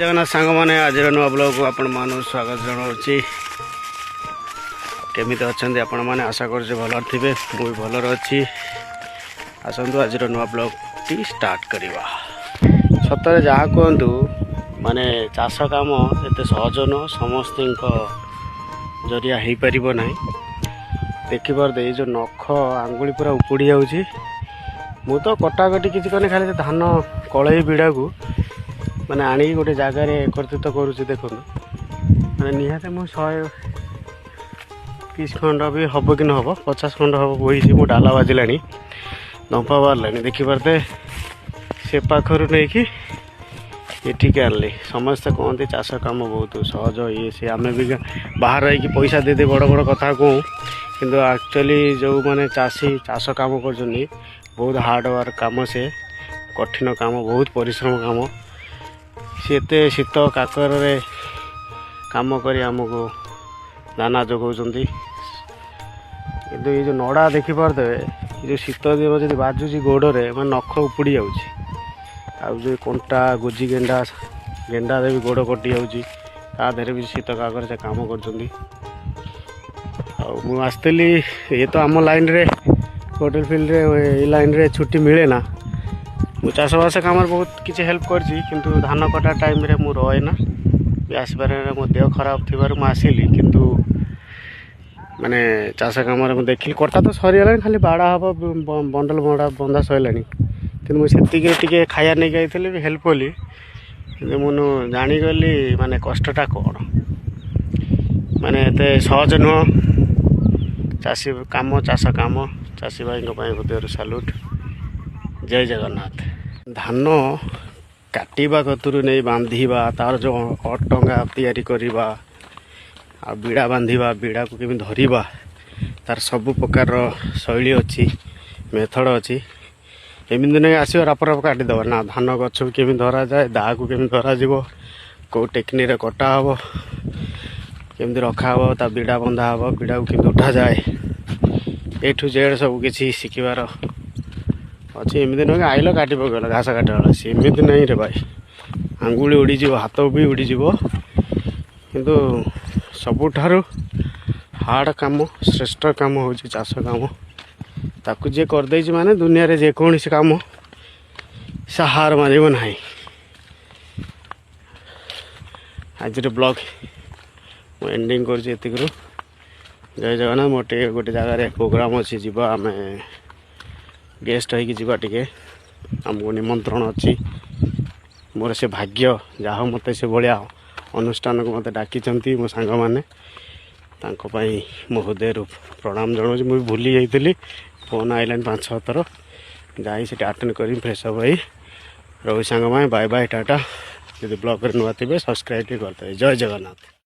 जगन्नाथ सांग मैंने आज नुआ ब्लॉग को आपण मान स्वागत जनावि केमी अच्छा आपण मैंने आशा कर भल थे मुझे भलर अच्छी आसतु आज नुआ ब्लॉग टी स्टार्ट करवा सतरे जहाँ कहतु माने चाष कम एत सहज नुह समस्त जरिया हो पार ना देखिपारे ये जो नख आंगुली पूरा उपुड़ी जाऊँगी मु तो कटाकटी किसी कने खाली धान कलई बिड़ा को माने आनी गोटे जगार एकत्रित करुच्ची देखो मैंने निहत मुझे 130 खंड भी हम कि न हम 50 खंड हम बोई मो डाला बाजिला दंपा बाहर देखिपारे से पाखर नहीं कि ये आनली समस्ते कहते चाष कम बहुत सहज ये सी आम भी बाहर रही पैसा दे बड़ बड़ कथा कहूँ किंतु एक्चुअली जो मैंने चाषी चाष कम कर बहुत हार्ड वर्क कम से कठिन काम बहुत परिश्रम काम सी एत शीत काकर काम कर आमको दाना जोगाऊँगी किंतु ये जो नड़ा देखिपारे जो शीत दिन जब बाजुची गोड़े मैं नख उपुड़ी जाऊँगी जो कंटा गोजी गेंडा गेंडा भी गोड़ कटि जाऊँगी तादेह भी शीत काकर से काम कर आसती ये तो आम लाइन रे होटल फील्ड रे लाइन रे छुट्टी मिले ना मु चाषबास कम बहुत किसी हेल्प किंतु धान कटा टाइम रे मु रहे ना आसपार मो देह खराब थी आसिली किंतु माने चाष कम देखिली कटा तो सरीगला खाली बाड़ा हम बंडल बड़ा बंधा सरला कि मुझे खाया नहीं गई भी हेल्प कली कि मुझे जानीगली माने कष्टटा कौन माने एत सहज नुह चाषी कम चाष कम चाषी भाई हृदय सालुट जय जगन्नाथ धान काटिबा कतुरु नहीं बांधिबा तार जो अटंगा तैयारी करिबा आ बीड़ा बांधिबा बीड़ा को केमी धरिबा तार सब प्रकार शैली अच्छी मेथड अच्छी एमती नहीं आसो राप काटिदेव ना धान गछ को केमी धरा जाए दा को केमी धरा जीव कौ टेक्निक कटा हम केमती रखा हम ता बीड़ा बंधा हम बीड़ा को केमी उठा जाए ए टू जेड सब किसी शिखबार अच्छे एमती नुह आइल काट पकड़ घास काटा सेमती नहीं रे भाई आंगुली उड़ीज हाथ भी उड़ीज किंतु सबुठारु हार्ड काम श्रेष्ठ काम हूँ चाष काम ताकू जे करदे माने दुनिया रे जेकोसी काम से हार मारिब ना आज ब्लॉग मुझे एंडिंग कर जय जगन्नाथ मोटे गोटे जगार प्रोग्राम अच्छी जीवा आम गेस्ट होगा टे आमको निमंत्रण अच्छी मोर से भाग्य जहाँ मत से भाया अनुष्ठान को मत डाकी मो सांग मैंने मो हृदय प्रणाम जनाऊँ मुझे भूली जाइली फोन आइलानी 5-6 थर जाई से अटेंड कर फ्रेश अप रही सांग बाय बाय टाटा जब ब्लॉग नुआ थे सब्सक्राइब करते जय जगन्नाथ।